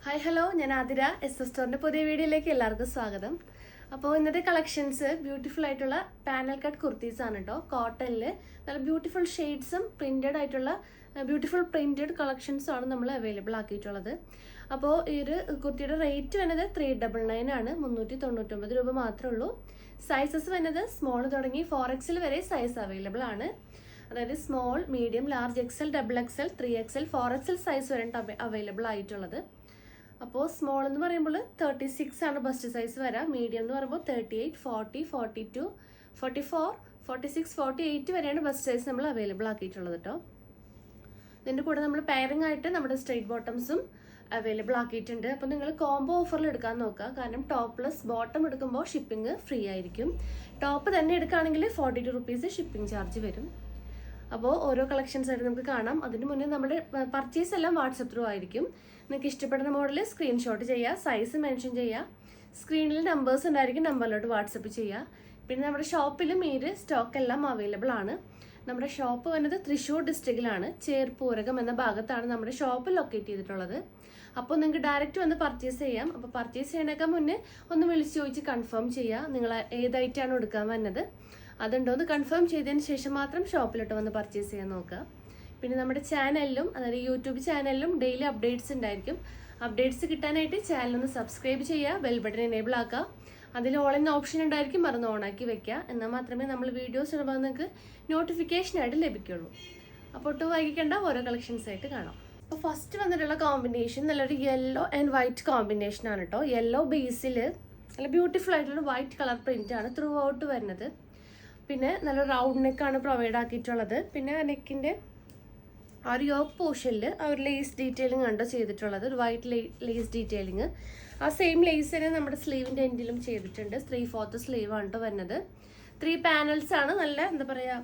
Hi hello, ഞാൻ Athira. S S സ്റ്റോറിൻ്റെ പുതിയ വീഡിയോയിലേക്ക് എല്ലാവർക്കും സ്വാഗതം. അപ്പോൾ ഇന്നത്തെ കളക്ഷൻസ് ബ്യൂട്ടിഫുൾ ആയിട്ടുള്ള പാനൽ കട്ട് കുർത്തീസ് ആണ് കേട്ടോ. കോട്ടണിൽ നല്ല ബ്യൂട്ടിഫുൾ ഷെയ്ഡ്സും പ്രിൻറ്റഡ് ആയിട്ടുള്ള ബ്യൂട്ടിഫുൾ പ്രിൻറ്റഡ് കളക്ഷൻസും ആണ് നമ്മൾ അവൈലബിൾ ആക്കിയിട്ടുള്ളത്. അപ്പോൾ ഈ ഒരു കുർത്തിയുടെ റേറ്റ് വരുന്നത് 399 ആണ്, 399 രൂപ മാത്രമേ ഉള്ളൂ. സൈസസ് വരുന്നത് സ്മോൾ തുടങ്ങി 4XL വരെ സൈസ് അവൈലബിൾ ആണ്. അതായത് small, medium, large, XL, XXL, 3XL, 4XL size വരെ അവൈലബിൾ ആയിട്ടുള്ളത്. അപ്പോൾ സ്മോൾ എന്ന് പറയുമ്പോൾ 36 ആണ് ബസ്റ്റ് സൈസ് വരാം. മീഡിയം എന്ന് പറയുമ്പോൾ 38, 40, 42, 44, 46, 48 വരെയാണ് ബസ്റ്റ് സൈസ് നമ്മൾ അവൈലബിൾ ആക്കിയിട്ടുള്ളത് കേട്ടോ. ഇതിൻ്റെ കൂടെ നമ്മൾ പെയറിംഗ് ആയിട്ട് നമ്മുടെ സ്ട്രെയിറ്റ് ബോട്ടംസും അവൈലബിൾ ആക്കിയിട്ടുണ്ട്. അപ്പോൾ നിങ്ങൾ കോംബോ ഓഫറിൽ എടുക്കാൻ നോക്കുക, കാരണം ടോപ്പ് പ്ലസ് ബോട്ടം എടുക്കുമ്പോൾ ഷിപ്പിംഗ് ഫ്രീ ആയിരിക്കും. ടോപ്പ് തന്നെ എടുക്കുകയാണെങ്കിൽ 42 റുപ്പീസ് ഷിപ്പിംഗ് ചാർജ് വരും. അപ്പോൾ ഓരോ കളക്ഷൻസ് ആയിട്ട് നമുക്ക് കാണാം. അതിന് മുന്നേ നമ്മുടെ പർച്ചേസ് എല്ലാം വാട്സപ്പ് ത്രൂ ആയിരിക്കും. നിങ്ങൾക്ക് ഇഷ്ടപ്പെടുന്ന മോഡൽ സ്ക്രീൻഷോട്ട് ചെയ്യുക, സൈസ് മെൻഷൻ ചെയ്യുക, സ്ക്രീനിൽ നമ്പേഴ്സ് ഉണ്ടായിരിക്കും, നമ്പറിലോട്ട് വാട്സപ്പ് ചെയ്യുക. പിന്നെ നമ്മുടെ ഷോപ്പിലും ഈ സ്റ്റോക്ക് എല്ലാം അവൈലബിൾ ആണ്. നമ്മുടെ ഷോപ്പ് വന്നത് തൃശ്ശൂർ ഡിസ്ട്രിക്റ്റിലാണ്, ചേർപ്പൂരകം എന്ന ഭാഗത്താണ് നമ്മുടെ ഷോപ്പ് ലൊക്കേറ്റ് ചെയ്തിട്ടുള്ളത്. അപ്പോൾ നിങ്ങൾക്ക് ഡയറക്റ്റ് വന്ന് പർച്ചേസ് ചെയ്യാം. അപ്പോൾ പർച്ചേസ് ചെയ്യണേക്കാൾ മുന്നേ ഒന്ന് വിളിച്ച് ചോദിച്ച് കൺഫേം ചെയ്യുക, നിങ്ങൾ ഏതായിട്ടാണ് എടുക്കാൻ വന്നത് അതുണ്ടോ എന്ന് കൺഫേം ചെയ്തതിന് ശേഷം മാത്രം ഷോപ്പിലോട്ട് വന്ന് പർച്ചേസ് ചെയ്യാൻ നോക്കുക. പിന്നെ നമ്മുടെ ചാനലിലും, അതായത് യൂട്യൂബ് ചാനലിലും ഡെയിലി അപ്ഡേറ്റ്സ് ഉണ്ടായിരിക്കും. അപ്ഡേറ്റ്സ് കിട്ടാനായിട്ട് ചാനലൊന്ന് സബ്സ്ക്രൈബ് ചെയ്യുക, ബെൽ ബട്ടൺ എനേബിൾ ആക്കുക. അതിൽ ഓൾ എന്ന ഓപ്ഷൻ ഉണ്ടായിരിക്കും, മറന്ന് ഓണാക്കി വെക്കുക. എന്നാൽ മാത്രമേ നമ്മൾ വീഡിയോസ് ഇടുമ്പോൾ നിങ്ങൾക്ക് നോട്ടിഫിക്കേഷനായിട്ട് ലഭിക്കുള്ളൂ. അപ്പോൾ ഒട്ടും വൈകിക്കേണ്ട, ഓരോ കളക്ഷൻസ് ആയിട്ട് കാണാം. അപ്പോൾ ഫസ്റ്റ് വന്നിട്ടുള്ള കോമ്പിനേഷൻ നല്ലൊരു യെല്ലോ ആൻഡ് വൈറ്റ് കോമ്പിനേഷൻ ആണ് കേട്ടോ. യെല്ലോ ബേസിൽ നല്ല ബ്യൂട്ടിഫുൾ ആയിട്ടുള്ള വൈറ്റ് കളർ പ്രിന്റ് ആണ് ത്രൂ ഔട്ട് വരുന്നത്. പിന്നെ നല്ല റൗണ്ട് നെക്കാണ് പ്രൊവൈഡ് ആക്കിയിട്ടുള്ളത്. പിന്നെ നെക്കിൻ്റെ ആ ഒരു യോക്ക് പോർഷനിൽ ആ ഒരു ലേസ് ഡീറ്റെയിലിംഗ് ആണ് ചെയ്തിട്ടുള്ളത്, ഒരു വൈറ്റ് ലേസ് ഡീറ്റെയിലിംഗ്. ആ സെയിം ലേസ് തന്നെ നമ്മുടെ സ്ലീവിൻ്റെ എൻഡിലും ചെയ്തിട്ടുണ്ട്. 3/4 സ്ലീവ് ആണ് കേട്ടോ വരുന്നത്. 3 പാനൽസ് ആണ്. നല്ല എന്താ പറയുക,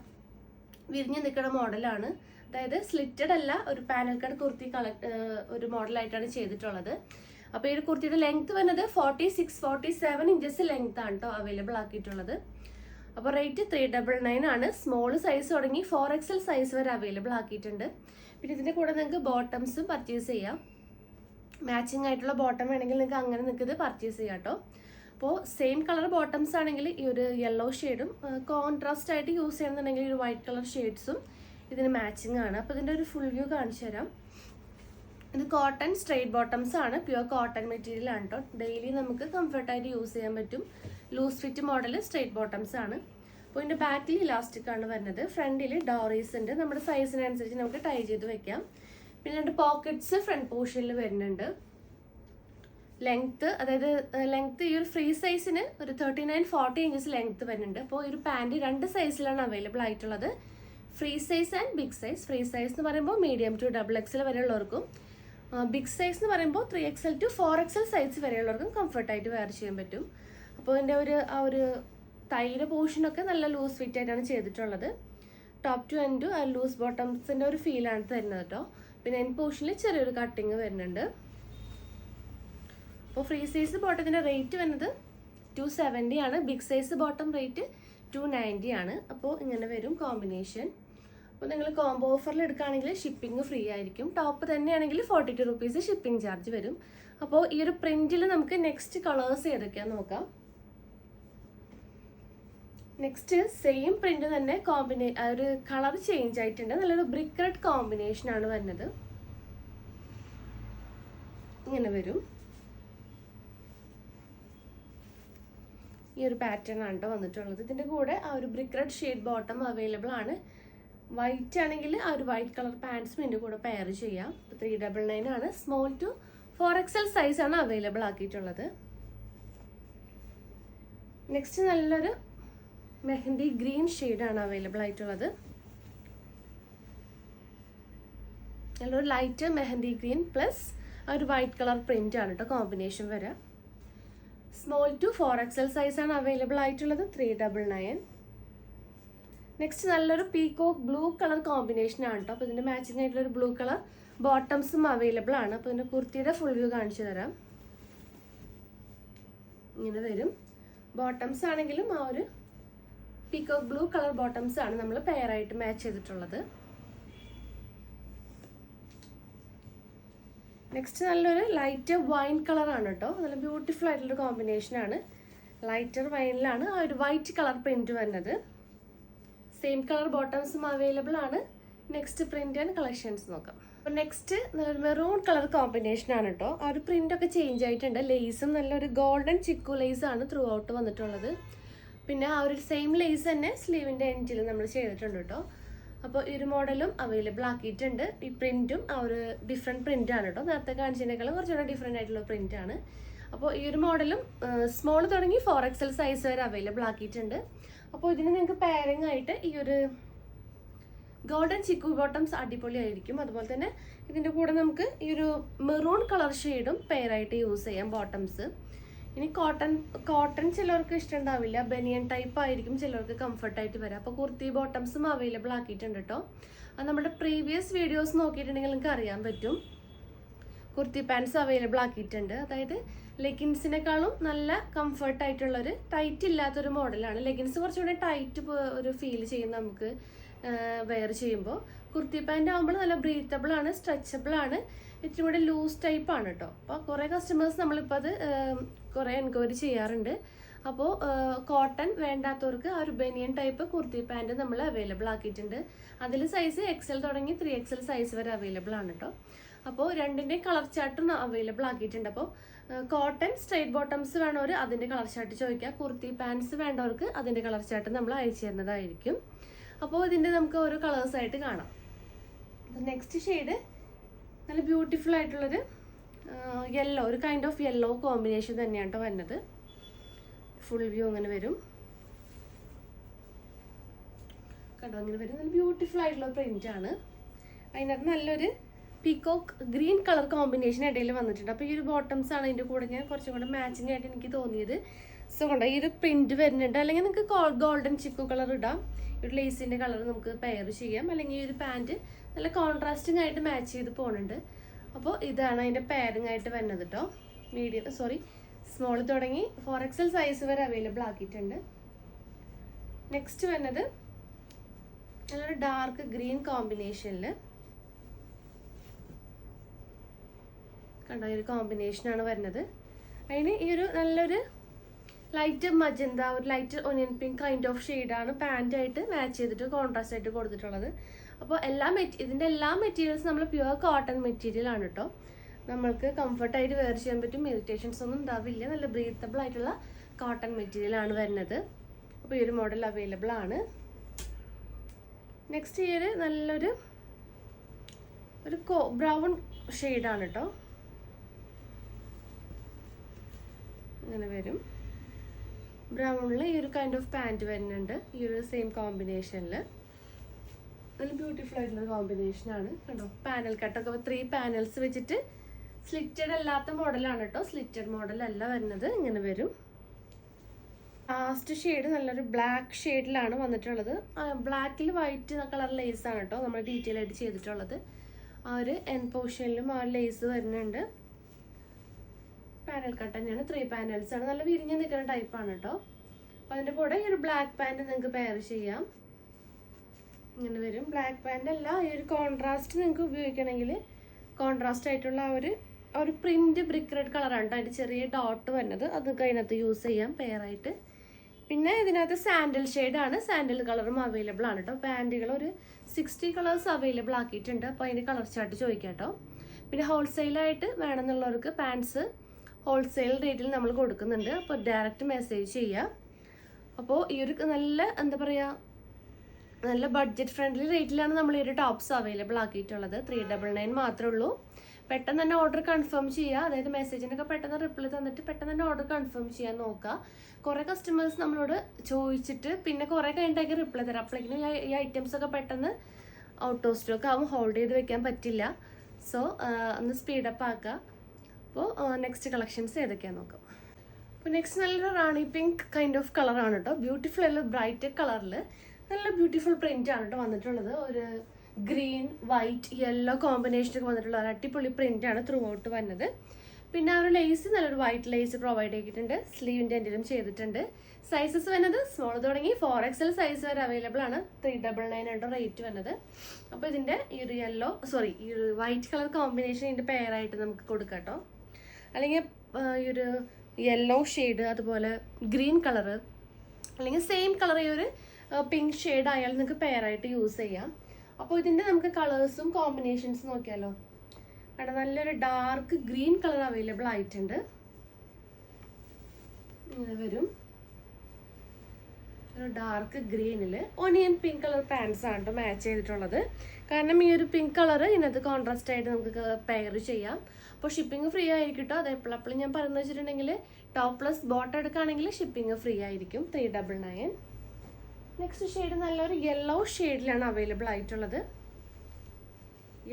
വിരിഞ്ഞ് നിൽക്കുന്ന മോഡലാണ്. അതായത് സ്ലിറ്റഡ് അല്ല, ഒരു പാനൽ കട്ട് കുർത്തി ഒരു മോഡലായിട്ടാണ് ചെയ്തിട്ടുള്ളത്. അപ്പോൾ ഈ ഒരു കുർത്തിയുടെ ലെങ്ത് വരുന്നത് 46-47 ഇഞ്ചസ് ലെങ്ത് ആണ് കേട്ടോ അവൈലബിൾ ആക്കിയിട്ടുള്ളത്. അപ്പോൾ റേറ്റ് 399 ആണ്. സ്മോൾ സൈസ് തുടങ്ങി 4XL സൈസ് വരെ അവൈലബിൾ ആക്കിയിട്ടുണ്ട്. പിന്നെ ഇതിൻ്റെ കൂടെ നിങ്ങൾക്ക് ബോട്ടംസും പർച്ചേസ് ചെയ്യാം. മാച്ചിങ് ആയിട്ടുള്ള ബോട്ടം വേണമെങ്കിൽ നിങ്ങൾക്ക് അങ്ങനെ നിങ്ങൾക്ക് ഇത് പർച്ചേസ് ചെയ്യാം കേട്ടോ. അപ്പോൾ സെയിം കളർ ബോട്ടംസ് ആണെങ്കിൽ ഈ ഒരു യെല്ലോ ഷെയ്ഡും, കോൺട്രാസ്റ്റ് ആയിട്ട് യൂസ് ചെയ്യുന്നുണ്ടെങ്കിൽ ഒരു വൈറ്റ് കളർ ഷെയ്ഡ്സും ഇതിന് മാച്ചിങ് ആണ്. അപ്പോൾ ഇതിൻ്റെ ഒരു ഫുൾ വ്യൂ കാണിച്ചു തരാം. ഇത് കോട്ടൺ സ്ട്രെയിറ്റ് ബോട്ടംസ് ആണ്, പ്യുവർ കോട്ടൺ മെറ്റീരിയൽ ആണ് കേട്ടോ. ഡെയിലി നമുക്ക് കംഫർട്ടായിട്ട് യൂസ് ചെയ്യാൻ പറ്റും. Loose fit model straight bottoms ആണ്. അപ്പോൾ ഇതിൻ്റെ ബാക്കിൽ ഇലാസ്റ്റിക് ആണ് വരുന്നത്. ഫ്രണ്ടിൽ ഡോറീസ് ഉണ്ട്, നമ്മുടെ സൈസിനനുസരിച്ച് നമുക്ക് ടൈ ചെയ്ത് വെക്കാം. പിന്നെ 2 പോക്കറ്റ്സ് ഫ്രണ്ട് പോർഷനിൽ വരുന്നുണ്ട്. ലെങ്ത്ത്, അതായത് ലെങ്ത്ത് ഈ ഒരു ഫ്രീ സൈസിന് ഒരു 39-40 ഇഞ്ചസ് ലെങ്ത്ത് വരുന്നുണ്ട്. അപ്പോൾ ഈ ഒരു പാൻറ് 2 സൈസിലാണ് അവൈലബിൾ ആയിട്ടുള്ളത്, free size and big size. Free size എന്ന് പറയുമ്പോൾ മീഡിയം ടു XXL വരെയുള്ളവർക്കും, ബിഗ് സൈസ് എന്ന് പറയുമ്പോൾ 3XL to 4XL സൈസ് വരെയുള്ളവർക്കും കംഫർട്ടായിട്ട് വെയർ ചെയ്യാൻ പറ്റും. അപ്പോൾ ഇതിൻ്റെ ആ ഒരു തൈയുടെ പോർഷനൊക്കെ നല്ല ലൂസ് ഫിറ്റ് ആയിട്ടാണ് ചെയ്തിട്ടുള്ളത്. ടോപ്പ് ടു എൻഡ് ആ ലൂസ് ബോട്ടംസിൻ്റെ ഒരു ഫീലാണ് തരുന്നത് കേട്ടോ. പിന്നെ എൻഡ് പോർഷനിൽ ചെറിയൊരു കട്ടിങ് വരുന്നുണ്ട്. അപ്പോൾ ഫ്രീ സൈസ് ബോട്ടത്തിൻ്റെ റേറ്റ് വരുന്നത് 270 ആണ്. ബിഗ് സൈസ് ബോട്ടം റേറ്റ് 290 ആണ്. അപ്പോൾ ഇങ്ങനെ വരും കോമ്പിനേഷൻ. അപ്പോൾ നിങ്ങൾ കോംബോ ഓഫറിൽ എടുക്കുകയാണെങ്കിൽ ഷിപ്പിംഗ് ഫ്രീ ആയിരിക്കും. ടോപ്പ് തന്നെയാണെങ്കിൽ 42 റുപ്പീസ് ഷിപ്പിംഗ് ചാർജ് വരും. അപ്പോൾ ഈ ഒരു പ്രിന്റിൽ നമുക്ക് നെക്സ്റ്റ് കളേഴ്സ് ഏതൊക്കെയാണെന്ന് നോക്കാം. നെക്സ്റ്റ് സെയിം പ്രിന്റ് തന്നെ ഒരു കളർ ചേഞ്ച് ആയിട്ടുണ്ട്. നല്ലൊരു ബ്രിക്ക് റെഡ് കോമ്പിനേഷൻ ആണ് വരുന്നത്. ഇങ്ങനെ വരും. ഈ ഒരു പാറ്റേൺ ആണ് കേട്ടോ വന്നിട്ടുള്ളത്. ഇതിൻ്റെ കൂടെ ആ ഒരു brick red shade bottom available ആണ്. വൈറ്റ് ആണെങ്കിൽ ആ ഒരു വൈറ്റ് കളർ പാൻസും ഇതിൻ്റെ കൂടെ പെയർ ചെയ്യാം. 399 ആണ്. സ്മോൾ ടു 4XL സൈസ് ആണ് അവൈലബിൾ ആക്കിയിട്ടുള്ളത്. നെക്സ്റ്റ് നല്ലൊരു മെഹന്തി ഗ്രീൻ ഷെയ്ഡാണ് അവൈലബിൾ ആയിട്ടുള്ളത്. നല്ലൊരു ലൈറ്റ് മെഹന്തി ഗ്രീൻ പ്ലസ് ആ ഒരു വൈറ്റ് കളർ പ്രിന്റ് ആണ് കേട്ടോ കോമ്പിനേഷൻ വരാം. സ്മോൾ ടു 4XL സൈസ് ആണ് അവൈലബിൾ ആയിട്ടുള്ളത്. 399. നെക്സ്റ്റ് നല്ലൊരു പീകോക്ക് ബ്ലൂ കളർ കോമ്പിനേഷൻ ആണ് കേട്ടോ. അപ്പോൾ ഇതിൻ്റെ മാച്ചിങ് ആയിട്ടുള്ള ഒരു ബ്ലൂ കളർ ബോട്ടംസും അവൈലബിൾ ആണ്. അപ്പോൾ ഇതിൻ്റെ കുർത്തിയുടെ ഫുൾ വ്യൂ കാണിച്ചു തരാം. ഇങ്ങനെ വരും. ബോട്ടംസ് ആണെങ്കിലും ആ ഒരു പീകോക്ക് ബ്ലൂ കളർ ബോട്ടംസ് ആണ് നമ്മൾ പെയർ ആയിട്ട് മാച്ച് ചെയ്തിട്ടുള്ളത്. നെക്സ്റ്റ് നല്ലൊരു ലൈറ്റ് വൈൻ കളറാണ് കേട്ടോ. നല്ല ബ്യൂട്ടിഫുൾ ആയിട്ടുള്ളൊരു കോമ്പിനേഷനാണ്. ലൈറ്റർ വൈനിലാണ് ആ ഒരു വൈറ്റ് കളർ പ്രിന്റ് വരുന്നത്. സെയിം കളർ ബോട്ടംസും അവൈലബിൾ ആണ്. നെക്സ്റ്റ് പ്രിന്റ് ആൻഡ് കളക്ഷൻസ് നോക്കാം. അപ്പോൾ നെക്സ്റ്റ് നല്ലൊരു മെറൂൺ കളർ കോമ്പിനേഷനാണ് കേട്ടോ. ആ ഒരു പ്രിന്റ് ഒക്കെ ചേഞ്ച് ആയിട്ടുണ്ട്. ലേസും നല്ലൊരു ഗോൾഡൻ ചിക്കു ലേസ് ആണ് ത്രൂ ഔട്ട് വന്നിട്ടുള്ളത്. പിന്നെ ആ ഒരു സെയിം ലേസ് തന്നെ സ്ലീവിൻ്റെ എൻഡിൽ നമ്മൾ ചെയ്തിട്ടുണ്ട് കേട്ടോ. അപ്പോൾ ഈ ഒരു മോഡലും അവൈലബിൾ ആക്കിയിട്ടുണ്ട്. ഈ പ്രിന്റും ആ ഒരു ഡിഫറെൻറ്റ് പ്രിന്റ് ആണ് കേട്ടോ. നേരത്തെ കാണിച്ചതിനേക്കാളും കുറച്ചുകൂടെ ഡിഫറെൻ്റ് ആയിട്ടുള്ള പ്രിന്റ് ആണ്. അപ്പോൾ ഈ ഒരു മോഡലും സ്മോൾ തുടങ്ങി 4XL സൈസ് വരെ അവൈലബിൾ ആക്കിയിട്ടുണ്ട്. അപ്പോൾ ഇതിന് നിങ്ങൾക്ക് പെയറിംഗ് ആയിട്ട് ഈ ഒരു ഗോൾഡൻ ചിക്കു ബോട്ടംസ് അടിപൊളിയായിരിക്കും. അതുപോലെ തന്നെ ഇതിൻ്റെ കൂടെ നമുക്ക് ഈ ഒരു മെറൂൺ കളർ ഷെയ്ഡും പെയറായിട്ട് യൂസ് ചെയ്യാം ബോട്ടംസ്. ഇനി കോട്ടൺ ചിലർക്ക് ഇഷ്ടമുണ്ടാവില്ല, ബനിയൻ ടൈപ്പ് ആയിരിക്കും ചിലർക്ക് കംഫർട്ടായിട്ട് വരാം. അപ്പോൾ കുർത്തി ബോട്ടംസും അവൈലബിൾ ആക്കിയിട്ടുണ്ട് കേട്ടോ. അത് നമ്മുടെ പ്രീവിയസ് വീഡിയോസ് നോക്കിയിട്ടുണ്ടെങ്കിൽ നിങ്ങൾക്ക് അറിയാൻ പറ്റും. കുർത്തി പാൻസ് അവൈലബിൾ ആക്കിയിട്ടുണ്ട്. അതായത് ലെഗിൻസിനേക്കാളും നല്ല കംഫർട്ടായിട്ടുള്ളൊരു ടൈറ്റ് ഇല്ലാത്തൊരു മോഡലാണ്. ലെഗിൻസ് കുറച്ചുകൂടെ ടൈറ്റ് ഒരു ഫീൽ ചെയ്യും നമുക്ക് വെയർ ചെയ്യുമ്പോൾ. കുർത്തി പാൻറ് ആകുമ്പോൾ നല്ല ബ്രീത്തബിൾ ആണ്, സ്ട്രെച്ചബിൾ ആണ്, ഇത്തിരി കൂടെ ലൂസ് ടൈപ്പ് ആണ് കേട്ടോ. അപ്പോൾ കുറേ കസ്റ്റമേഴ്സ് നമ്മളിപ്പോൾ അത് കുറേ എൻക്വയറി ചെയ്യാറുണ്ട്. അപ്പോൾ കോട്ടൺ വേണ്ടാത്തവർക്ക് ആ ഒരു ബനിയൻ ടൈപ്പ് കുർത്തി പാൻറ് നമ്മൾ അവൈലബിൾ ആക്കിയിട്ടുണ്ട്. അതിൽ സൈസ് XL തുടങ്ങി 3XL സൈസ് വരെ അവൈലബിൾ ആണ് കേട്ടോ. അപ്പോൾ രണ്ടിൻ്റെയും കളർ ചാർട്ടും അവൈലബിൾ ആക്കിയിട്ടുണ്ട്. അപ്പോൾ കോട്ടൺ സ്ട്രൈറ്റ് ബോട്ടംസ് വേണവർ അതിൻ്റെ കളർ ചാർട്ട് ചോദിക്കുക. കുർത്തി പാൻസ് വേണ്ടവർക്ക് അതിൻ്റെ കളർ ചാർട്ട് നമ്മൾ അയച്ചു തരുന്നതായിരിക്കും. അപ്പോൾ ഇതിൻ്റെ നമുക്ക് ഓരോ കളേഴ്സായിട്ട് കാണാം. നെക്സ്റ്റ് ഷെയ്ഡ് നല്ല ബ്യൂട്ടിഫുൾ ആയിട്ടുള്ളൊരു യെല്ലോ, ഒരു കൈൻഡ് ഓഫ് യെല്ലോ കോമ്പിനേഷൻ തന്നെയാണ് കേട്ടോ വരുന്നത്. ഫുൾ വ്യൂ അങ്ങനെ വരും കണ്ടോ, അങ്ങനെ വരും. നല്ല ബ്യൂട്ടിഫുൾ ആയിട്ടുള്ള പ്രിന്റ് ആണ്. അതിനകത്ത് നല്ലൊരു പീകോക്ക് ഗ്രീൻ കളർ കോമ്പിനേഷൻ ഇടയിൽ വന്നിട്ടുണ്ട്. അപ്പോൾ ഈ ഒരു ബോട്ടംസ് ആണ് ഇതിൻ്റെ കൂടെ ഞാൻ കുറച്ചും കൂടെ മാച്ചിങ് ആയിട്ട് എനിക്ക് തോന്നിയത്. സോ കണ്ടോ ഈ ഒരു പ്രിന്റ് വരുന്നുണ്ട്. അല്ലെങ്കിൽ നിങ്ങൾക്ക് ഗോൾഡൻ ചിക്കു കളർ ഇടാം. ഒരു ലേസിൻ്റെ കളർ നമുക്ക് പെയർ ചെയ്യാം. അല്ലെങ്കിൽ ഈ ഒരു പാൻറ്റ് നല്ല കോൺട്രാസ്റ്റിംഗ് ആയിട്ട് മാച്ച് ചെയ്ത് പോകുന്നുണ്ട്. അപ്പോൾ ഇതാണ് അതിൻ്റെ പെയറിംഗ് ആയിട്ട് വരുന്നത് കേട്ടോ. സ്മോൾ തുടങ്ങി 4XL സൈസ് വരെ അവൈലബിൾ ആക്കിയിട്ടുണ്ട്. നെക്സ്റ്റ് വരുന്നത് നല്ലൊരു ഡാർക്ക് ഗ്രീൻ കോമ്പിനേഷനിൽ കണ്ടോ, ഈ ഒരു കോമ്പിനേഷനാണ് വരുന്നത്. അതിന് ഈ ഒരു നല്ലൊരു ലൈറ്റ് മജന്ത, ഒരു light onion pink kind of ഷെയ്ഡാണ് പാൻറ്റായിട്ട് മാച്ച് ചെയ്തിട്ട് കോൺട്രാസ്റ്റ് ആയിട്ട് കൊടുത്തിട്ടുള്ളത്. അപ്പോൾ ഇതിൻ്റെ എല്ലാ മെറ്റീരിയൽസും നമ്മൾ പ്യുവർ കോട്ടൺ മെറ്റീരിയൽ ആണ് കേട്ടോ. നമ്മൾക്ക് കംഫർട്ടായിട്ട് വെയർ ചെയ്യാൻ പറ്റും, ഇറിറ്റേഷൻസ് ഒന്നും ഉണ്ടാവില്ല. നല്ല ബ്രീത്തബിൾ ആയിട്ടുള്ള കോട്ടൺ മെറ്റീരിയൽ ആണ് വരുന്നത്. അപ്പോൾ ഈ ഒരു മോഡൽ അവൈലബിൾ ആണ്. നെക്സ്റ്റ് ഈ ഒരു നല്ലൊരു ബ്രൗൺ ഷെയ്ഡാണ് കേട്ടോ. ഇങ്ങനെ വരും. ബ്രൗണിൽ ഈ ഒരു കൈൻഡ് ഓഫ് പാൻറ്റ് വരുന്നുണ്ട്. ഈ ഒരു സെയിം കോമ്പിനേഷനിൽ നല്ല ബ്യൂട്ടിഫുൾ ആയിട്ടുള്ള കോമ്പിനേഷനാണ് കണ്ടോ. പാനൽ കട്ടൊക്കെ 3 പാനൽസ് വെച്ചിട്ട് സ്ലിറ്റഡ് അല്ലാത്ത മോഡലാണ് കേട്ടോ. സ്ലിറ്റഡ് മോഡലല്ല വരുന്നത്. ഇങ്ങനെ വരും. ലാസ്റ്റ് ഷെയ്ഡ് നല്ലൊരു ബ്ലാക്ക് ഷെയ്ഡിലാണ് വന്നിട്ടുള്ളത്. ബ്ലാക്കിൽ വൈറ്റ് കളർ ലേസ് ആണ് കേട്ടോ നമ്മൾ ഡീറ്റെയിൽ ആയിട്ട് ചെയ്തിട്ടുള്ളത്. ആ ഒരു എൻ പോർഷനിലും ആ ലേസ് വരുന്നുണ്ട്. പാനൽ കട്ട് തന്നെയാണ്. 3 പാനൽസ് ആണ്. നല്ല വിരിഞ്ഞ് നിൽക്കുന്ന ടൈപ്പാണ് കേട്ടോ. അപ്പോൾ അതിൻ്റെ കൂടെ ഈ ഒരു ബ്ലാക്ക് പാൻറ്റ് നിങ്ങൾക്ക് പെയർ ചെയ്യാം. ഇങ്ങനെ വരും. ബ്ലാക്ക് പാൻറ് അല്ല, ഈ ഒരു കോൺട്രാസ്റ്റ് നിങ്ങൾക്ക് ഉപയോഗിക്കണമെങ്കിൽ കോൺട്രാസ്റ്റ് ആയിട്ടുള്ള ആ ഒരു പ്രിന്റ് ബ്രിക്ക് റെഡ് കളറാണ് കേട്ടോ. അതിൻ്റെ ചെറിയ ഡോട്ട് വരുന്നത്. അത് അതിനകത്ത് യൂസ് ചെയ്യാം പെയറായിട്ട്. പിന്നെ ഇതിനകത്ത് സാൻഡൽ ഷെയ്ഡാണ്. സാൻഡൽ കളറും അവൈലബിൾ ആണ് കേട്ടോ. പാൻറ്റുകൾ ഒരു 60 കളേഴ്സ് അവൈലബിൾ ആക്കിയിട്ടുണ്ട്. അപ്പോൾ അതിൻ്റെ കളർ ചാർട്ട് ചോദിക്കാം കേട്ടോ. പിന്നെ ഹോൾസെയിലായിട്ട് വേണമെന്നുള്ളവർക്ക് പാൻസ് ഹോൾസെയിൽ റേറ്റിൽ നമ്മൾ കൊടുക്കുന്നുണ്ട്. അപ്പോൾ ഡയറക്റ്റ് മെസ്സേജ് ചെയ്യുക. അപ്പോൾ ഈ ഒരു നല്ല ബഡ്ജറ്റ് ഫ്രണ്ട്ലി റേറ്റിലാണ് നമ്മൾ ഈ ഒരു ടോപ്സ് അവൈലബിൾ ആക്കിയിട്ടുള്ളത്. 399 മാത്രമേ ഉള്ളൂ. പെട്ടെന്ന് തന്നെ ഓർഡർ കൺഫേം ചെയ്യുക. അതായത് മെസ്സേജിനൊക്കെ പെട്ടെന്ന് റിപ്ലൈ തന്നിട്ട് പെട്ടെന്ന് തന്നെ ഓർഡർ കൺഫേം ചെയ്യാൻ നോക്കുക. കുറേ കസ്റ്റമേഴ്സ് നമ്മളോട് ചോദിച്ചിട്ട് പിന്നെ കുറേ കഴിഞ്ഞിട്ടൊക്കെ റിപ്ലൈ തരാം. അപ്പോഴേക്കും ഈ ഐറ്റംസ് ഒക്കെ പെട്ടെന്ന് ഔട്ട് ഓഫ് സ്റ്റോക്ക് ആവും, ഹോൾഡ് ചെയ്ത് വെക്കാൻ പറ്റില്ല. സോ ഒന്ന് സ്പീഡപ്പ് ആക്കുക. അപ്പോൾ നെക്സ്റ്റ് കളക്ഷൻസ് ഏതൊക്കെയാണെന്ന് നോക്കാം. അപ്പോൾ നെക്സ്റ്റ് നല്ലൊരു റാണി പിങ്ക് കൈൻഡ് ഓഫ് കളറാണ് കേട്ടോ. ബ്യൂട്ടിഫുൾ ആയിട്ടുള്ള ബ്രൈറ്റ് കളറിൽ നല്ല ബ്യൂട്ടിഫുൾ പ്രിന്റ് ആണ് കേട്ടോ വന്നിട്ടുള്ളത്. ഒരു ഗ്രീൻ വൈറ്റ് യെല്ലോ കോമ്പിനേഷനൊക്കെ വന്നിട്ടുള്ള അടിപൊളി പ്രിന്റ് ആണ് ത്രൂ ഔട്ട് വരുന്നത്. പിന്നെ ആ ഒരു ലേസ് നല്ലൊരു വൈറ്റ് ലേസ് പ്രൊവൈഡ് ചെയ്തിട്ടുണ്ട്, സ്ലീവിൻ്റെ എൻഡിലും ചെയ്തിട്ടുണ്ട്. സൈസസ് വരുന്നത് സ്മോൾ തുടങ്ങി 4XL സൈസ് വരെ അവൈലബിൾ ആണ്. 399 ആണ് റേറ്റ് വരുന്നത്. അപ്പോൾ ഇതിൻ്റെ ഈ ഒരു ഈ ഒരു വൈറ്റ് കളർ കോമ്പിനേഷൻ ഇതിൻ്റെ പെയറായിട്ട് നമുക്ക് കൊടുക്കാം കേട്ടോ. അല്ലെങ്കിൽ ഈ ഒരു യെല്ലോ ഷെയ്ഡ്, അതുപോലെ ഗ്രീൻ കളറ്, അല്ലെങ്കിൽ സെയിം കളർ ഈ ഒരു പിങ്ക് ഷെയ്ഡ് ആയാലും നിങ്ങൾക്ക് പെയറായിട്ട് യൂസ് ചെയ്യാം. അപ്പോൾ ഇതിൻ്റെ നമുക്ക് കളേഴ്സും കോമ്പിനേഷൻസും നോക്കിയാലോ. അവിടെ നല്ലൊരു ഡാർക്ക് ഗ്രീൻ കളർ അവൈലബിൾ ആയിട്ടുണ്ട്. ഇങ്ങനെ വരും ഒരു ഡാർക്ക് ഗ്രീനിൽ ഒനിയൻ പിങ്ക് കളർ പാൻസ് ആണ് കേട്ടോ മാച്ച് ചെയ്തിട്ടുള്ളത്. കാരണം ഈ ഒരു പിങ്ക് കളർ ഇതിനകത്ത് കോൺട്രാസ്റ്റ് ആയിട്ട് നമുക്ക് പെയർ ചെയ്യാം. അപ്പോൾ ഷിപ്പിംഗ് ഫ്രീ ആയിരിക്കും കേട്ടോ. അത് എപ്പോഴും ഞാൻ പറഞ്ഞു വെച്ചിട്ടുണ്ടെങ്കിൽ ടോപ്പ് പ്ലസ് ബോട്ടം എടുക്കുകയാണെങ്കിൽ ഷിപ്പിംഗ് ഫ്രീ ആയിരിക്കും. 399. നെക്സ്റ്റ് ഷെയ്ഡ് നല്ലൊരു യെല്ലോ ഷെയ്ഡിലാണ് അവൈലബിൾ ആയിട്ടുള്ളത്.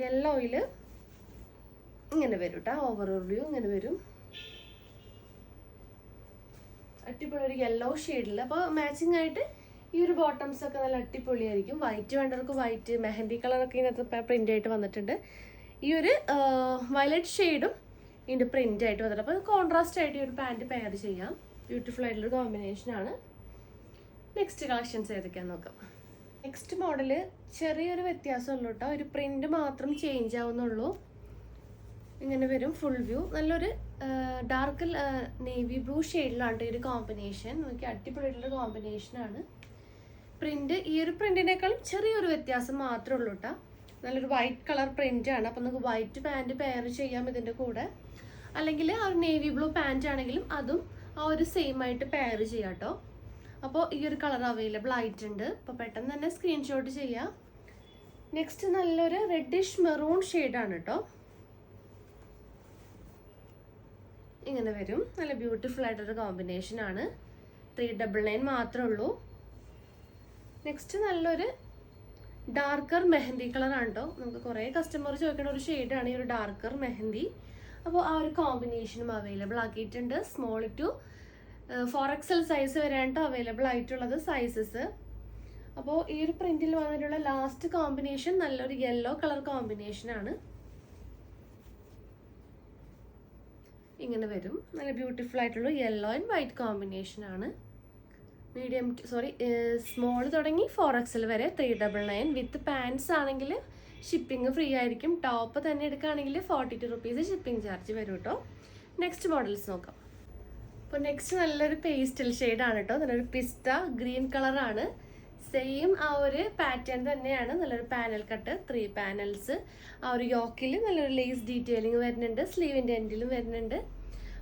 യെല്ലോയിൽ ഇങ്ങനെ വരും കേട്ടോ, ഓവറോൾ വ്യൂ ഇങ്ങനെ വരും. അടിപൊളി ഒരു യെല്ലോ ഷെയ്ഡിൽ. അപ്പോൾ മാച്ചിങ് ആയിട്ട് ഈ ഒരു ബോട്ടംസ് ഒക്കെ നല്ല അടിപൊളിയായിരിക്കും. വൈറ്റ് വേണ്ടവർക്ക് വൈറ്റ്, മെഹന്തി കളറൊക്കെ ഇതിനകത്ത് പ്രിൻ്റ് ആയിട്ട് വന്നിട്ടുണ്ട്. ഈ ഒരു വയലറ്റ് ഷെയ്ഡും ഇതിൻ്റെ പ്രിൻ്റ് ആയിട്ട് വന്നിട്ടുണ്ട്. അപ്പോൾ കോൺട്രാസ്റ്റ് ആയിട്ട് ഈ ഒരു പാൻറ്റ് പെയർ ചെയ്യാം. ബ്യൂട്ടിഫുൾ ആയിട്ടുള്ളൊരു കോമ്പിനേഷനാണ്. നെക്സ്റ്റ് കളക്ഷൻസ് ഏതൊക്കെയാണെന്ന് നോക്കാം. നെക്സ്റ്റ് മോഡൽ ചെറിയൊരു വ്യത്യാസമുള്ളൂ കേട്ടോ, ഒരു പ്രിൻ്റ് മാത്രം ചേഞ്ച് ആവുന്നുള്ളൂ. ഇങ്ങനെ വരും ഫുൾ വ്യൂ. നല്ലൊരു ഡാർക്ക് നേവി ബ്ലൂ ഷെയ്ഡിലാണ് ഈ ഒരു കോമ്പിനേഷൻ. നോക്കി അടിപൊളിയായിട്ടുള്ള കോമ്പിനേഷനാണ്. പ്രിൻ്റ് ഈ ഒരു പ്രിൻറ്റിനേക്കാളും ചെറിയൊരു വ്യത്യാസം മാത്രമേ ഉള്ളൂ കേട്ടോ. നല്ലൊരു വൈറ്റ് കളർ പ്രിൻ്റ് ആണ്. അപ്പോൾ നമുക്ക് വൈറ്റ് പാൻറ്റ് പെയർ ചെയ്യാം ഇതിൻ്റെ കൂടെ. അല്ലെങ്കിൽ ആ ഒരു നേവി ബ്ലൂ പാൻറ്റ് ആണെങ്കിലും അതും ആ ഒരു സെയിം ആയിട്ട് പെയർ ചെയ്യാം കേട്ടോ. അപ്പോൾ ഈ ഒരു കളർ അവൈലബിൾ ആയിട്ടുണ്ട്. അപ്പോൾ പെട്ടെന്ന് തന്നെ സ്ക്രീൻഷോട്ട് ചെയ്യാം. നെക്സ്റ്റ് നല്ലൊരു റെഡിഷ് മെറൂൺ ഷെയ്ഡാണ് കേട്ടോ. ഇങ്ങനെ വരും. നല്ല ബ്യൂട്ടിഫുൾ ആയിട്ടൊരു കോമ്പിനേഷനാണ്. 399 മാത്രമേ ഉള്ളൂ. നെക്സ്റ്റ് നല്ലൊരു ഡാർക്കർ മെഹന്തി കളറാണ് കേട്ടോ. നമുക്ക് കുറേ കസ്റ്റമർ ചോദിക്കുന്ന ഒരു ഷെയ്ഡാണ് ഈ ഒരു ഡാർക്കർ മെഹന്തി. അപ്പോൾ ആ ഒരു കോമ്പിനേഷനും അവൈലബിൾ ആക്കിയിട്ടുണ്ട്. സ്മോൾ ടു 4XL സൈസ് വരെയാണ് കേട്ടോ അവൈലബിൾ ആയിട്ടുള്ളത് സൈസസ്. അപ്പോൾ ഈ ഒരു പ്രിന്റിൽ വന്നിട്ടുള്ള ലാസ്റ്റ് കോമ്പിനേഷൻ നല്ലൊരു യെല്ലോ കളർ കോമ്പിനേഷനാണ്. ഇങ്ങനെ വരും. നല്ല ബ്യൂട്ടിഫുൾ ആയിട്ടുള്ള യെല്ലോ ആൻഡ് വൈറ്റ് കോമ്പിനേഷനാണ്. സ്മോൾ തുടങ്ങി 4XL വരെ 399. വിത്ത് പാൻസ് ആണെങ്കിൽ ഷിപ്പിംഗ് ഫ്രീ ആയിരിക്കും. ടോപ്പ് തന്നെ എടുക്കുകയാണെങ്കിൽ 42 റുപ്പീസ് ഷിപ്പിംഗ് ചാർജ് വരും കേട്ടോ. നെക്സ്റ്റ് മോഡൽസ് നോക്കാം. അപ്പോൾ നെക്സ്റ്റ് നല്ലൊരു പേസ്റ്റൽ ഷെയ്ഡാണ് കേട്ടോ. നല്ലൊരു പിസ്ത ഗ്രീൻ കളറാണ്. സെയിം ആ ഒരു പാറ്റേൺ തന്നെയാണ്. നല്ലൊരു പാനൽ കട്ട്, 3 പാനൽസ്. ആ ഒരു യോക്കിൽ നല്ലൊരു ലേസ് ഡീറ്റെയിലിംഗ് വരുന്നുണ്ട്. സ്ലീവിൻ്റെ എൻഡിലും വരുന്നുണ്ട്.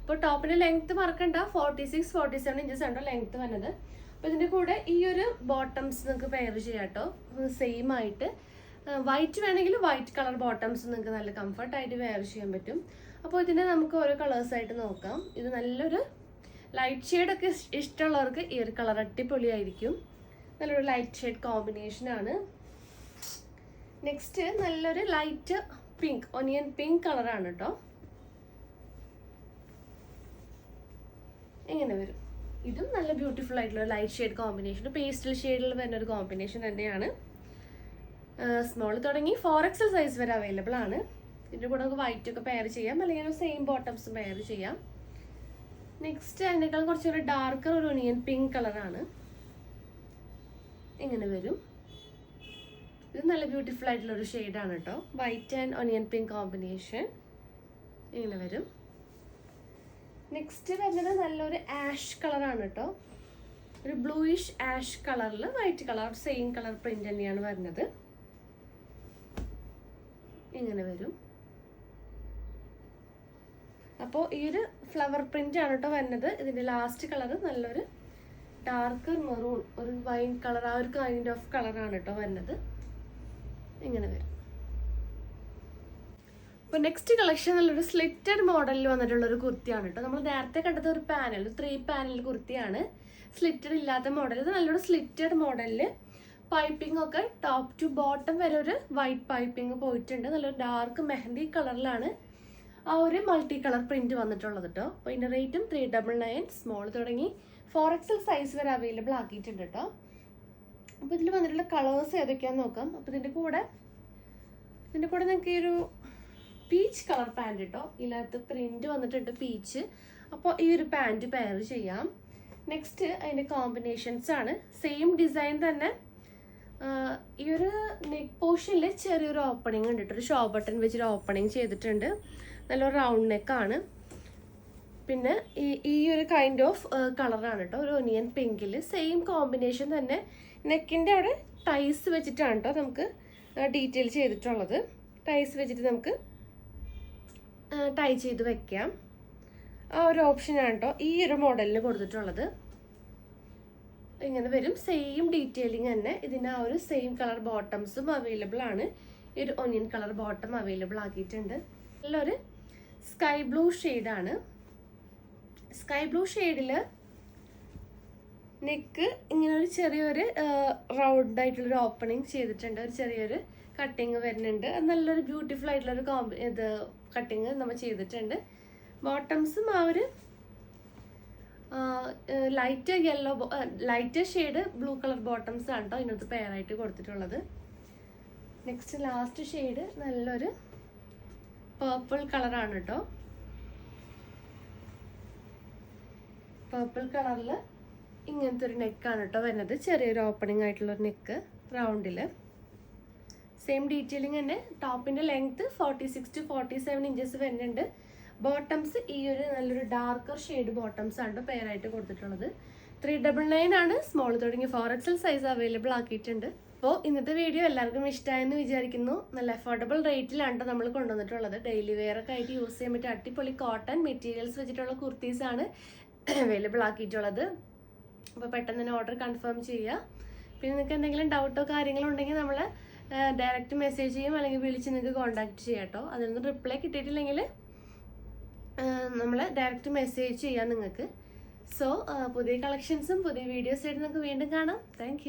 അപ്പോൾ ടോപ്പിൻ്റെ ലെങ്ത്ത് മറക്കണ്ട, 46-47 ഇഞ്ചസ് ആണോ ലെങ്ത്ത് വന്നത്. അപ്പോൾ ഇതിൻ്റെ കൂടെ ഈ ഒരു ബോട്ടംസ് നിങ്ങൾക്ക് പെയർ ചെയ്യാം കേട്ടോ. സെയിം ആയിട്ട് വൈറ്റ് വേണമെങ്കിൽ വൈറ്റ് കളർ ബോട്ടംസ് നിങ്ങൾക്ക് നല്ല കംഫർട്ടായിട്ട് വെയർ ചെയ്യാൻ പറ്റും. അപ്പോൾ ഇതിനെ നമുക്ക് ഓരോ കളേഴ്സായിട്ട് നോക്കാം. ഇത് നല്ലൊരു ലൈറ്റ് ഷെയ്ഡൊക്കെ ഇഷ്ടമുള്ളവർക്ക് ഈ ഒരു കളർ അടിപൊളിയായിരിക്കും. നല്ലൊരു ലൈറ്റ് ഷെയ്ഡ് കോമ്പിനേഷനാണ്. നെക്സ്റ്റ് നല്ലൊരു ലൈറ്റ് പിങ്ക്, ഒനിയൻ പിങ്ക് കളറാണ് കേട്ടോ. ഇങ്ങനെ വരും. ഇതും നല്ല ബ്യൂട്ടിഫുൾ ആയിട്ടുള്ള ലൈറ്റ് ഷെയ്ഡ് കോമ്പിനേഷൻ, പേസ്റ്റൽ ഷെയ്ഡിൽ വരുന്ന ഒരു കോമ്പിനേഷൻ തന്നെയാണ്. സ്മോൾ തുടങ്ങി 4XL സൈസ് വരെ അവൈലബിൾ ആണ്. ഇതിൻ്റെ കൂടെ നമുക്ക് വൈറ്റ് ഒക്കെ പെയർ ചെയ്യാം, അല്ലെങ്കിൽ സെയിം ബോട്ടംസ് പെയർ ചെയ്യാം. നെക്സ്റ്റ് അതിനേക്കാൾ കുറച്ചൊരു ഡാർക്കർ ഒരു ഒനിയൻ പിങ്ക് കളറാണ്. ഇങ്ങനെ വരും. ഇത് നല്ല ബ്യൂട്ടിഫുൾ ആയിട്ടുള്ള ഒരു ഷെയ്ഡാണ് കേട്ടോ. White and onion pink combination. ഇങ്ങനെ വരും. നെക്സ്റ്റ് വരുന്നത് നല്ലൊരു ആഷ് കളറാണ് കേട്ടോ. ഒരു ബ്ലൂയിഷ് ആഷ് കളറിൽ white colour same colour print തന്നെയാണ് വരുന്നത്. ഇങ്ങനെ വരും. അപ്പോൾ ഈ ഒരു ഫ്ലവർ പ്രിന്റ് ആണ് കേട്ടോ വരുന്നത്. ഇതിൻ്റെ ലാസ്റ്റ് കളർ നല്ലൊരു ഡാർക്ക് മെറൂൺ, ഒരു വൈൻ കളർ, ആ ഒരു കൈൻഡ് ഓഫ് കളറാണ് കേട്ടോ വരുന്നത്. ഇങ്ങനെ വരും. അപ്പോൾ നെക്സ്റ്റ് കളക്ഷൻ നല്ലൊരു സ്ലിറ്റഡ് മോഡലിൽ വന്നിട്ടുള്ളൊരു കുർത്തിയാണ് കേട്ടോ. നമ്മൾ നേരത്തെ കണ്ടത് ഒരു പാനൽ, 3 പാനൽ കുർത്തിയാണ്. സ്ലിറ്റഡ് ഇല്ലാത്ത മോഡൽ. ഇത് നല്ലൊരു സ്ലിറ്റഡ് മോഡലിൽ പൈപ്പിംഗ് ഒക്കെ ടോപ്പ് ടു ബോട്ടം വരെ ഒരു വൈറ്റ് പൈപ്പിംഗ് പോയിട്ടുണ്ട്. നല്ലൊരു ഡാർക്ക് മെഹന്തി കളറിലാണ് ആ ഒരു മൾട്ടി കളർ പ്രിന്റ് വന്നിട്ടുള്ളത് കേട്ടോ. അപ്പോൾ ഇതിൻ്റെ റേറ്റും 399. സ്മോൾ തുടങ്ങി 4XL സൈസ് വരെ അവൈലബിൾ ആക്കിയിട്ടുണ്ട് കേട്ടോ. അപ്പോൾ ഇതിൽ വന്നിട്ടുള്ള കളേഴ്സ് ഏതൊക്കെയാണെന്ന് നോക്കാം. അപ്പോൾ ഇതിൻ്റെ കൂടെ നിങ്ങൾക്ക് ഈ ഒരു പീച്ച് കളർ പാൻറ് കേട്ടോ. ഇതിനകത്ത് പ്രിന്റ് വന്നിട്ടുണ്ട് പീച്ച്. അപ്പോൾ ഈ ഒരു പാൻറ് പെയർ ചെയ്യാം. നെക്സ്റ്റ് അതിൻ്റെ കോമ്പിനേഷൻസ് ആണ്. സെയിം ഡിസൈൻ തന്നെ. ഈ ഒരു നെക്ക് പോർഷനിൽ ചെറിയൊരു ഓപ്പണിങ് ഉണ്ട് കേട്ടോ. ഒരു ഷോ ബട്ടൺ വെച്ചൊരു ഓപ്പണിങ് ചെയ്തിട്ടുണ്ട്. നല്ലൊരു റൗണ്ട് നെക്കാണ്. പിന്നെ ഈ ഒരു കൈൻഡ് ഓഫ് കളറാണ് കേട്ടോ. ഒരു ഒനിയൻ പിങ്കിൽ സെയിം കോമ്പിനേഷൻ തന്നെ. നെക്കിൻ്റെ അവിടെ ടൈസ് വെച്ചിട്ടാണ് കേട്ടോ നമുക്ക് ഡീറ്റെയിൽ ചെയ്തിട്ടുള്ളത്. ടൈസ് വെച്ചിട്ട് നമുക്ക് ടൈ ചെയ്ത് വെക്കാം. ആ ഒരു ഓപ്ഷനാണ് കേട്ടോ ഈ ഒരു മോഡലിന് കൊടുത്തിട്ടുള്ളത്. ഇങ്ങനെ വരും. സെയിം ഡീറ്റെയിലിംഗ് തന്നെ. ഇതിന് ആ ഒരു സെയിം കളർ ബോട്ടംസും അവൈലബിൾ ആണ്. ഈ ഒരു ഒനിയൻ കളർ ബോട്ടം അവൈലബിൾ ആക്കിയിട്ടുണ്ട്. നല്ലൊരു സ്കൈ ബ്ലൂ ഷെയ്ഡാണ്. സ്കൈ ബ്ലൂ ഷെയ്ഡിൽ നെക്ക് ഇങ്ങനെ ഒരു ചെറിയൊരു റൗണ്ട് ആയിട്ടുള്ളൊരു ഓപ്പണിങ് ചെയ്തിട്ടുണ്ട്. ഒരു ചെറിയൊരു കട്ടിങ് വരുന്നുണ്ട്. നല്ലൊരു ബ്യൂട്ടിഫുൾ ആയിട്ടുള്ളൊരു കട്ടിങ് നമ്മൾ ചെയ്തിട്ടുണ്ട്. ബോട്ടംസും ആ ഒരു light shade blue colour bottoms ആണ് കേട്ടോ ഇതിനകത്ത് പെയറായിട്ട് കൊടുത്തിട്ടുള്ളത്. നെക്സ്റ്റ് ലാസ്റ്റ് ഷെയ്ഡ് നല്ലൊരു പേർപ്പിൾ കളറാണ് കേട്ടോ. പേർപ്പിൾ കളറിൽ ഇങ്ങനത്തെ ഒരു നെക്കാണ് കേട്ടോ വരുന്നത്. ചെറിയൊരു ഓപ്പണിംഗ് ആയിട്ടുള്ളൊരു നെക്ക് റൗണ്ടിൽ. സെയിം ഡീറ്റെയിലിംഗ് തന്നെ. ടോപ്പിൻ്റെ ലെങ്ത് 46 to 47 ഇഞ്ചസ് വരുന്നുണ്ട്. ബോട്ടംസ് ഈ ഒരു നല്ലൊരു ഡാർക്കർ ഷെയ്ഡ് ബോട്ടംസ് ആണ് പെയറായിട്ട് കൊടുത്തിട്ടുള്ളത്. 399 ആണ്. സ്മോൾ തുടങ്ങി 4XL സൈസ് അവൈലബിൾ ആക്കിയിട്ടുണ്ട്. അപ്പോൾ ഇന്നത്തെ വീഡിയോ എല്ലാവർക്കും ഇഷ്ടമായെന്ന് വിചാരിക്കുന്നു. നല്ല അഫോർഡബിൾ റേറ്റിലാണ് നമ്മൾ കൊണ്ടുവന്നിട്ടുള്ളത്. ഡെയിലി വെയർ ഒക്കെ ആയിട്ട് യൂസ് ചെയ്യാൻ പറ്റിയ അടിപൊളി കോട്ടൺ മെറ്റീരിയൽസ് വെച്ചിട്ടുള്ള കുർത്തീസാണ് അവൈലബിൾ ആക്കിയിട്ടുള്ളത്. അപ്പോൾ പെട്ടെന്ന് തന്നെ ഓർഡർ കൺഫേം ചെയ്യുക. പിന്നെ നിങ്ങൾക്ക് എന്തെങ്കിലും ഡൗട്ടോ കാര്യങ്ങളോ ഉണ്ടെങ്കിൽ നമ്മൾ ഡയറക്റ്റ് മെസ്സേജ് ചെയ്യും, അല്ലെങ്കിൽ വിളിച്ച് നിങ്ങൾക്ക് കോൺടാക്ട് ചെയ്യാം കേട്ടോ. അതിനൊന്നും റിപ്ലൈ കിട്ടിയിട്ടില്ലെങ്കിൽ നമ്മൾ ഡയറക്റ്റ് മെസ്സേജ് ചെയ്യാം നിങ്ങൾക്ക്. സോ പുതിയ കളക്ഷൻസും പുതിയ വീഡിയോസായിട്ട് നമുക്ക് വീണ്ടും കാണാം. താങ്ക്